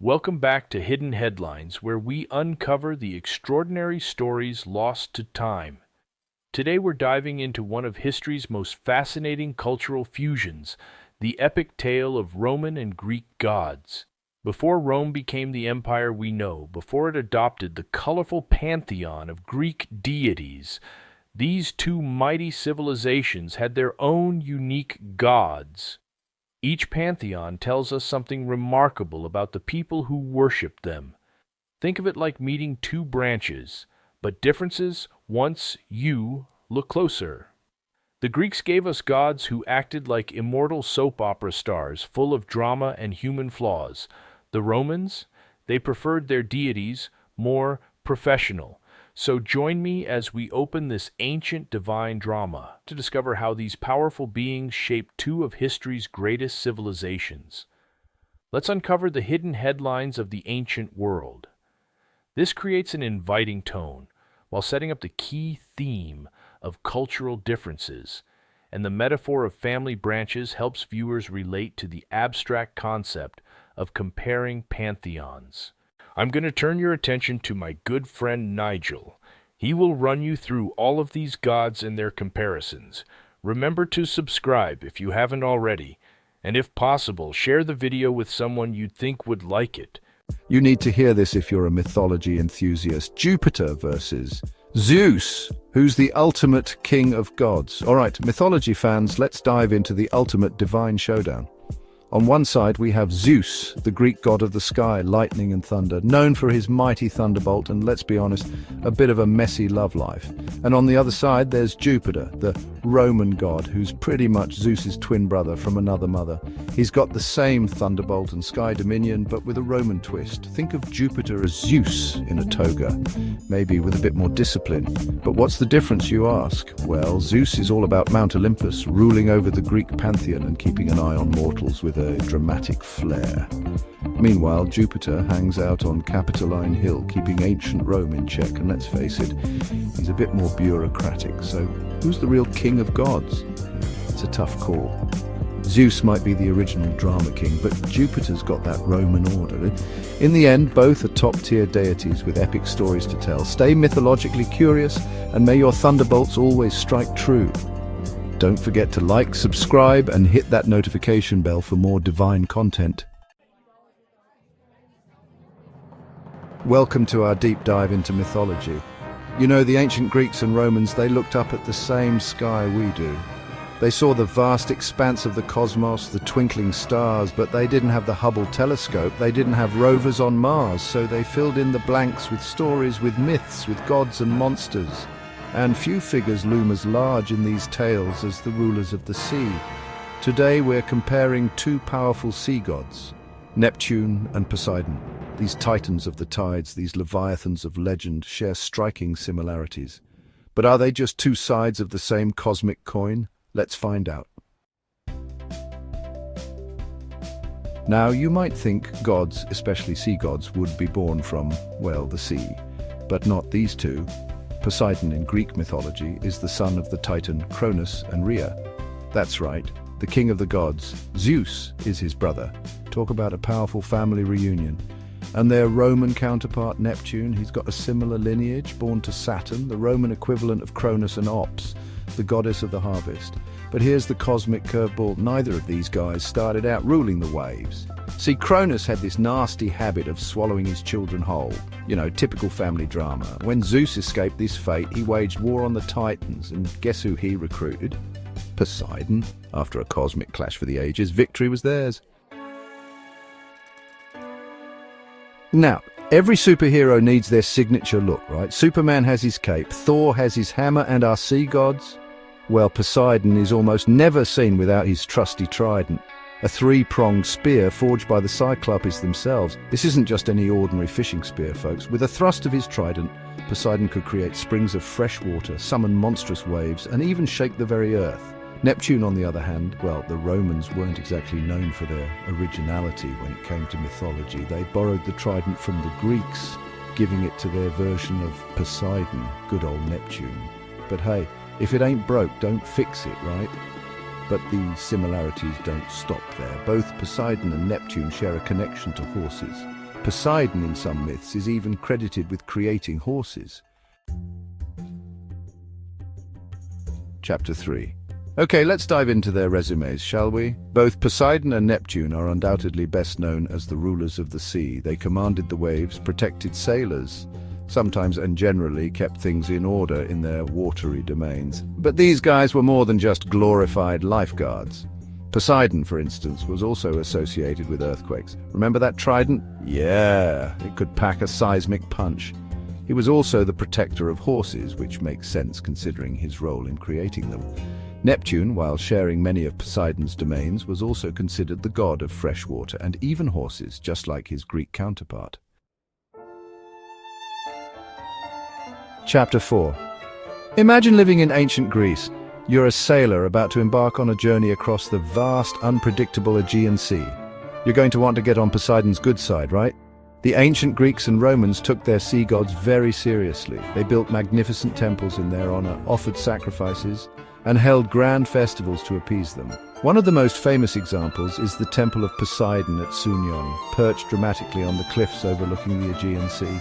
Welcome back to Hidden Headlines, where we uncover the extraordinary stories lost to time. Today we're diving into one of history's most fascinating cultural fusions, the epic tale of Roman and Greek gods. Before Rome became the empire we know, before it adopted the colorful pantheon of Greek deities, these two mighty civilizations had their own unique gods. Each pantheon tells us something remarkable about the people who worship them. Think of it like meeting two branches, but differences once you look closer. The Greeks gave us gods who acted like immortal soap opera stars, full of drama and human flaws. The Romans, they preferred their deities more professional. So join me as we open this ancient divine drama to discover how these powerful beings shaped two of history's greatest civilizations. Let's uncover the hidden headlines of the ancient world. This creates an inviting tone, while setting up the key theme of cultural differences, and the metaphor of family branches helps viewers relate to the abstract concept of comparing pantheons. I'm going to turn your attention to my good friend Nigel. He will run you through all of these gods and their comparisons. Remember to subscribe if you haven't already, and if possible, share the video with someone you'd think would like it. You need to hear this if you're a mythology enthusiast. Jupiter versus Zeus, who's the ultimate king of gods. All right, mythology fans, let's dive into the ultimate divine showdown. On one side, we have Zeus, the Greek god of the sky, lightning and thunder, known for his mighty thunderbolt and, let's be honest, a bit of a messy love life. And on the other side, there's Jupiter, the Roman god, who's pretty much Zeus's twin brother from another mother. He's got the same thunderbolt and sky dominion, but with a Roman twist. Think of Jupiter as Zeus in a toga, maybe with a bit more discipline. But what's the difference, you ask? Well, Zeus is all about Mount Olympus, ruling over the Greek pantheon and keeping an eye on mortals with a dramatic flair. Meanwhile, Jupiter hangs out on Capitoline Hill, keeping ancient Rome in check, and let's face it, he's a bit more bureaucratic. So who's the real king of gods? It's a tough call. Zeus might be the original drama king, but Jupiter's got that Roman order. In the end, both are top-tier deities with epic stories to tell. Stay mythologically curious, and may your thunderbolts always strike true. Don't forget to like, subscribe, and hit that notification bell for more divine content. Welcome to our deep dive into mythology. You know, the ancient Greeks and Romans, they looked up at the same sky we do. They saw the vast expanse of the cosmos, the twinkling stars, but they didn't have the Hubble telescope, they didn't have rovers on Mars, so they filled in the blanks with stories, with myths, with gods and monsters. And few figures loom as large in these tales as the rulers of the sea. Today we're comparing two powerful sea gods, Neptune and Poseidon. These titans of the tides, these leviathans of legend, share striking similarities. But are they just two sides of the same cosmic coin? Let's find out. Now, you might think gods, especially sea gods, would be born from, well, the sea. But not these two. Poseidon in Greek mythology is the son of the titan Cronus and Rhea. That's right, the king of the gods. Zeus is his brother. Talk about a powerful family reunion. And their Roman counterpart Neptune, he's got a similar lineage, born to Saturn, the Roman equivalent of Cronus and Ops, the goddess of the harvest. But here's the cosmic curveball, neither of these guys started out ruling the waves. See, Cronus had this nasty habit of swallowing his children whole. You know, typical family drama. When Zeus escaped this fate, he waged war on the Titans, and guess who he recruited? Poseidon. After a cosmic clash for the ages, victory was theirs. Now, every superhero needs their signature look, right? Superman has his cape, Thor has his hammer, and our sea gods? Well, Poseidon is almost never seen without his trusty trident, a three-pronged spear forged by the Cyclopes themselves. This isn't just any ordinary fishing spear, folks. With a thrust of his trident, Poseidon could create springs of fresh water, summon monstrous waves, and even shake the very earth. Neptune, on the other hand, well, the Romans weren't exactly known for their originality when it came to mythology. They borrowed the trident from the Greeks, giving it to their version of Poseidon, good old Neptune. But hey, if it ain't broke, don't fix it, right? But the similarities don't stop there. Both Poseidon and Neptune share a connection to horses. Poseidon, in some myths, is even credited with creating horses. Chapter 3. Okay, let's dive into their resumes, shall we? Both Poseidon and Neptune are undoubtedly best known as the rulers of the sea. They commanded the waves, protected sailors, sometimes and generally kept things in order in their watery domains. But these guys were more than just glorified lifeguards. Poseidon, for instance, was also associated with earthquakes. Remember that trident? Yeah, it could pack a seismic punch. He was also the protector of horses, which makes sense considering his role in creating them. Neptune, while sharing many of Poseidon's domains, was also considered the god of fresh water and even horses, just like his Greek counterpart. Chapter 4. Imagine living in ancient Greece. You're a sailor about to embark on a journey across the vast, unpredictable Aegean Sea. You're going to want to get on Poseidon's good side, right? The ancient Greeks and Romans took their sea gods very seriously. They built magnificent temples in their honor, offered sacrifices, and held grand festivals to appease them. One of the most famous examples is the Temple of Poseidon at Sunion, perched dramatically on the cliffs overlooking the Aegean Sea.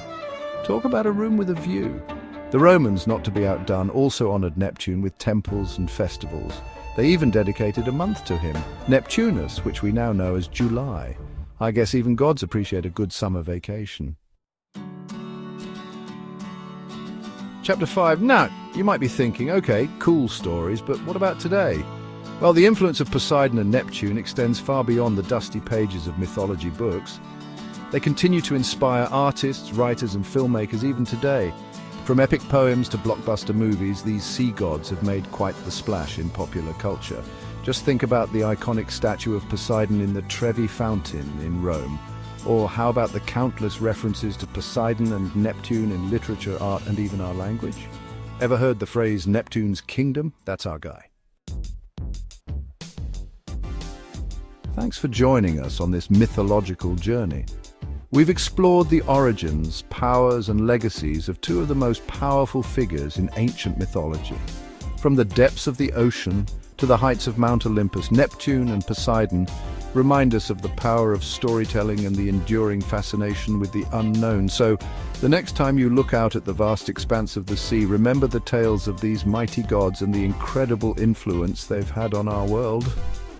Talk about a room with a view. The Romans, not to be outdone, also honored Neptune with temples and festivals. They even dedicated a month to him, Neptunus, which we now know as July. I guess even gods appreciate a good summer vacation. Chapter 5. Now, you might be thinking, okay, cool stories, but what about today? Well, the influence of Poseidon and Neptune extends far beyond the dusty pages of mythology books. They continue to inspire artists, writers, and filmmakers even today. From epic poems to blockbuster movies, these sea gods have made quite the splash in popular culture. Just think about the iconic statue of Poseidon in the Trevi Fountain in Rome. Or how about the countless references to Poseidon and Neptune in literature, art, and even our language? Ever heard the phrase Neptune's kingdom? That's our guy. Thanks for joining us on this mythological journey. We've explored the origins, powers, and legacies of two of the most powerful figures in ancient mythology. From the depths of the ocean to the heights of Mount Olympus, Neptune and Poseidon remind us of the power of storytelling and the enduring fascination with the unknown. So, the next time you look out at the vast expanse of the sea, remember the tales of these mighty gods and the incredible influence they've had on our world.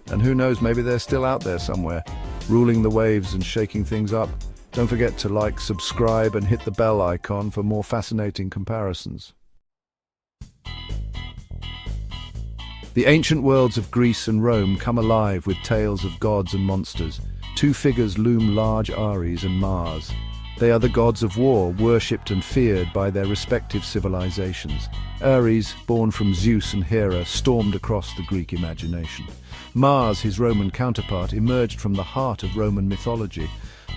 And who knows, maybe they're still out there somewhere, ruling the waves and shaking things up. Don't forget to like, subscribe, and hit the bell icon for more fascinating comparisons. The ancient worlds of Greece and Rome come alive with tales of gods and monsters. Two figures loom large: Ares and Mars. They are the gods of war, worshipped and feared by their respective civilizations. Ares, born from Zeus and Hera, stormed across the Greek imagination. Mars, his Roman counterpart, emerged from the heart of Roman mythology.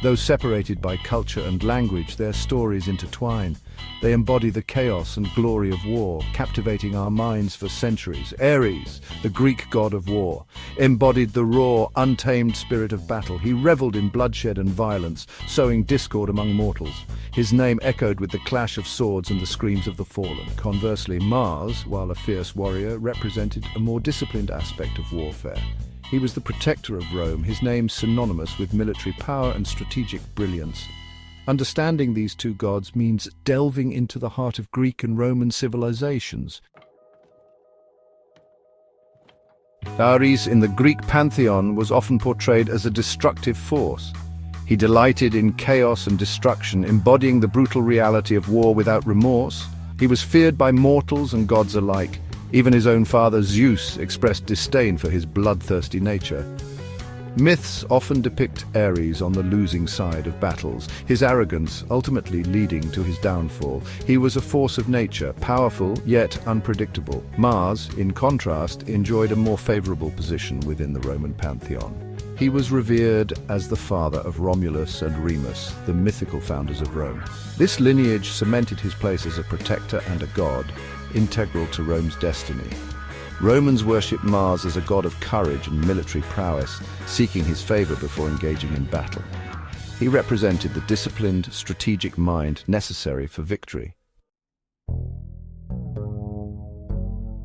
Though separated by culture and language, their stories intertwine. They embody the chaos and glory of war, captivating our minds for centuries. Ares, the Greek god of war, embodied the raw, untamed spirit of battle. He reveled in bloodshed and violence, sowing discord among mortals. His name echoed with the clash of swords and the screams of the fallen. Conversely, Mars, while a fierce warrior, represented a more disciplined aspect of warfare. He was the protector of Rome, his name synonymous with military power and strategic brilliance. Understanding these two gods means delving into the heart of Greek and Roman civilizations. Ares in the Greek pantheon was often portrayed as a destructive force. He delighted in chaos and destruction, embodying the brutal reality of war without remorse. He was feared by mortals and gods alike. Even his own father Zeus expressed disdain for his bloodthirsty nature. Myths often depict Ares on the losing side of battles, his arrogance ultimately leading to his downfall. He was a force of nature, powerful yet unpredictable. Mars, in contrast, enjoyed a more favorable position within the Roman pantheon. He was revered as the father of Romulus and Remus, the mythical founders of Rome. This lineage cemented his place as a protector and a god, integral to Rome's destiny. Romans worshipped Mars as a god of courage and military prowess, seeking his favor before engaging in battle. He represented the disciplined, strategic mind necessary for victory.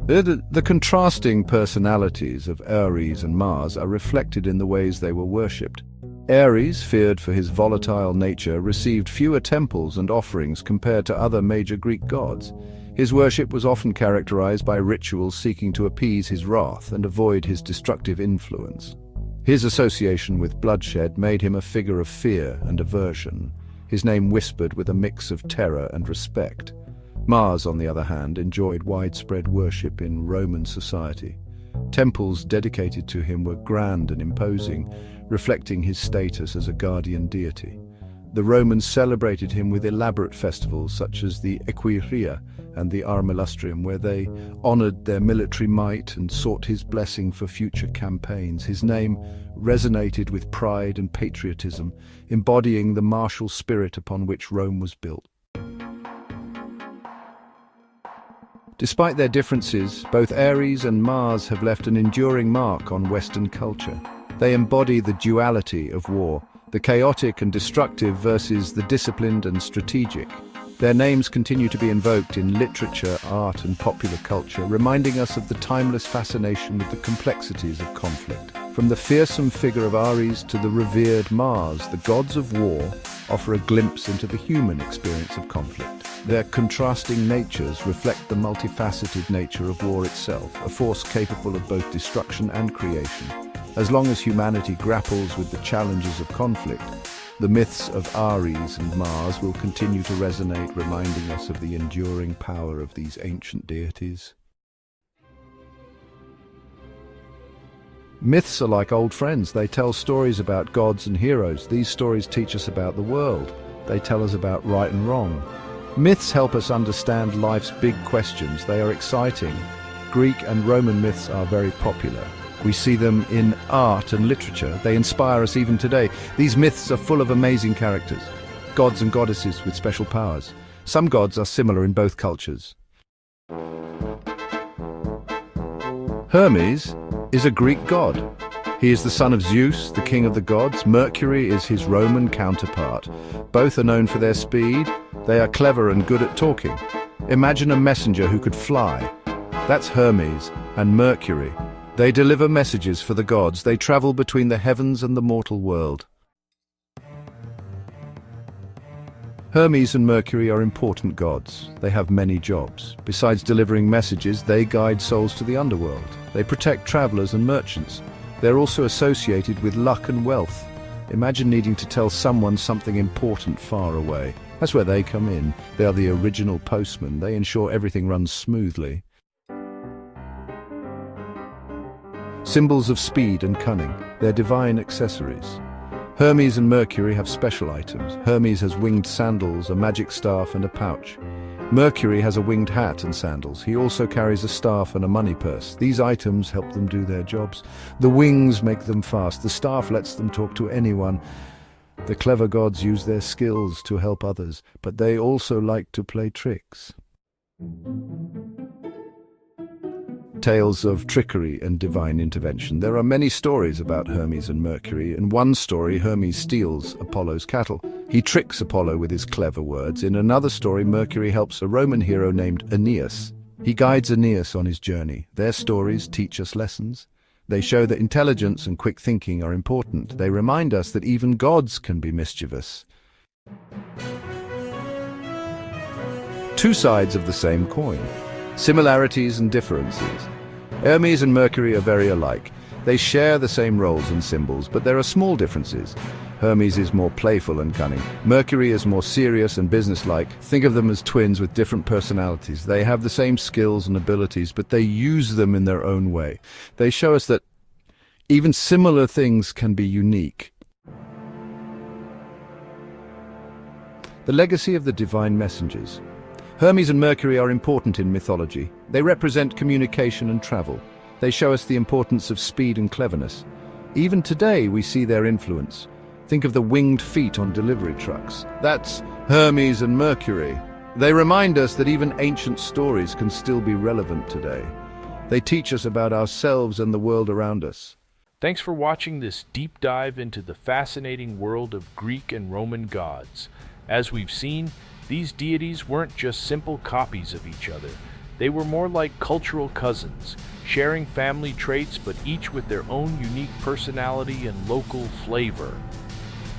The contrasting personalities of Ares and Mars are reflected in the ways they were worshipped. Ares, feared for his volatile nature, received fewer temples and offerings compared to other major Greek gods. His worship was often characterized by rituals seeking to appease his wrath and avoid his destructive influence. His association with bloodshed made him a figure of fear and aversion, his name whispered with a mix of terror and respect. Mars, on the other hand, enjoyed widespread worship in Roman society. Temples dedicated to him were grand and imposing, reflecting his status as a guardian deity. The Romans celebrated him with elaborate festivals such as the Equiria and the Armilustrium, where they honored their military might and sought his blessing for future campaigns. His name resonated with pride and patriotism, embodying the martial spirit upon which Rome was built. Despite their differences, both Ares and Mars have left an enduring mark on Western culture. They embody the duality of war, the chaotic and destructive versus the disciplined and strategic. Their names continue to be invoked in literature, art, and popular culture, reminding us of the timeless fascination with the complexities of conflict. From the fearsome figure of Ares to the revered Mars, the gods of war offer a glimpse into the human experience of conflict. Their contrasting natures reflect the multifaceted nature of war itself, a force capable of both destruction and creation. As long as humanity grapples with the challenges of conflict, the myths of Ares and Mars will continue to resonate, reminding us of the enduring power of these ancient deities. Myths are like old friends. They tell stories about gods and heroes. These stories teach us about the world. They tell us about right and wrong. Myths help us understand life's big questions. They are exciting. Greek and Roman myths are very popular. We see them in art and literature. They inspire us even today. These myths are full of amazing characters, gods and goddesses with special powers. Some gods are similar in both cultures. Hermes is a Greek god. He is the son of Zeus, the king of the gods. Mercury is his Roman counterpart. Both are known for their speed. They are clever and good at talking. Imagine a messenger who could fly. That's Hermes and Mercury. They deliver messages for the gods. They travel between the heavens and the mortal world. Hermes and Mercury are important gods. They have many jobs. Besides delivering messages, they guide souls to the underworld. They protect travelers and merchants. They're also associated with luck and wealth. Imagine needing to tell someone something important far away. That's where they come in. They are the original postman. They ensure everything runs smoothly. Symbols of speed and cunning. They're divine accessories. Hermes and Mercury have special items. Hermes has winged sandals, a magic staff, and a pouch. Mercury has a winged hat and sandals. He also carries a staff and a money purse. These items help them do their jobs. The wings make them fast. The staff lets them talk to anyone. The clever gods use their skills to help others, but they also like to play tricks. Tales of trickery and divine intervention. There are many stories about Hermes and Mercury. In one story, Hermes steals Apollo's cattle. He tricks Apollo with his clever words. In another story, Mercury helps a Roman hero named Aeneas. He guides Aeneas on his journey. Their stories teach us lessons. They show that intelligence and quick thinking are important. They remind us that even gods can be mischievous. Two sides of the same coin. Similarities and differences. Hermes and Mercury are very alike. They share the same roles and symbols, but there are small differences. Hermes is more playful and cunning. Mercury is more serious and businesslike. Think of them as twins with different personalities. They have the same skills and abilities, but they use them in their own way. They show us that even similar things can be unique. The legacy of the divine messengers. Hermes and Mercury are important in mythology. They represent communication and travel. They show us the importance of speed and cleverness. Even today, we see their influence. Think of the winged feet on delivery trucks. That's Hermes and Mercury. They remind us that even ancient stories can still be relevant today. They teach us about ourselves and the world around us. Thanks for watching this deep dive into the fascinating world of Greek and Roman gods. As we've seen, these deities weren't just simple copies of each other. They were more like cultural cousins, sharing family traits but each with their own unique personality and local flavor.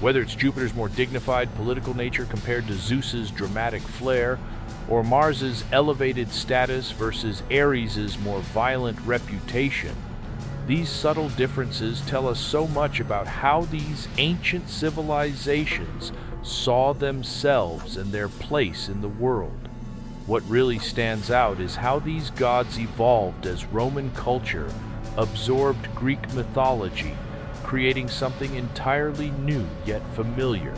Whether it's Jupiter's more dignified political nature compared to Zeus's dramatic flair, or Mars's elevated status versus Ares's more violent reputation, these subtle differences tell us so much about how these ancient civilizations saw themselves and their place in the world. What really stands out is how these gods evolved as Roman culture absorbed Greek mythology, creating something entirely new yet familiar.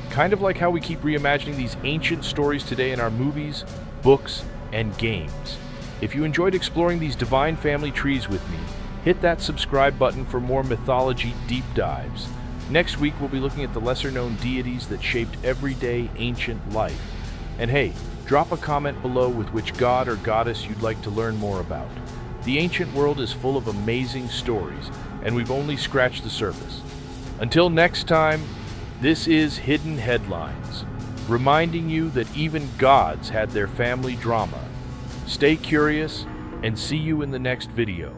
Kind of like how we keep reimagining these ancient stories today in our movies, books, and games. If you enjoyed exploring these divine family trees with me, hit that subscribe button for more mythology deep dives. Next week, we'll be looking at the lesser-known deities that shaped everyday ancient life. And hey, drop a comment below with which god or goddess you'd like to learn more about. The ancient world is full of amazing stories, and we've only scratched the surface. Until next time, this is Hidden Headlines, reminding you that even gods had their family drama. Stay curious, and see you in the next video.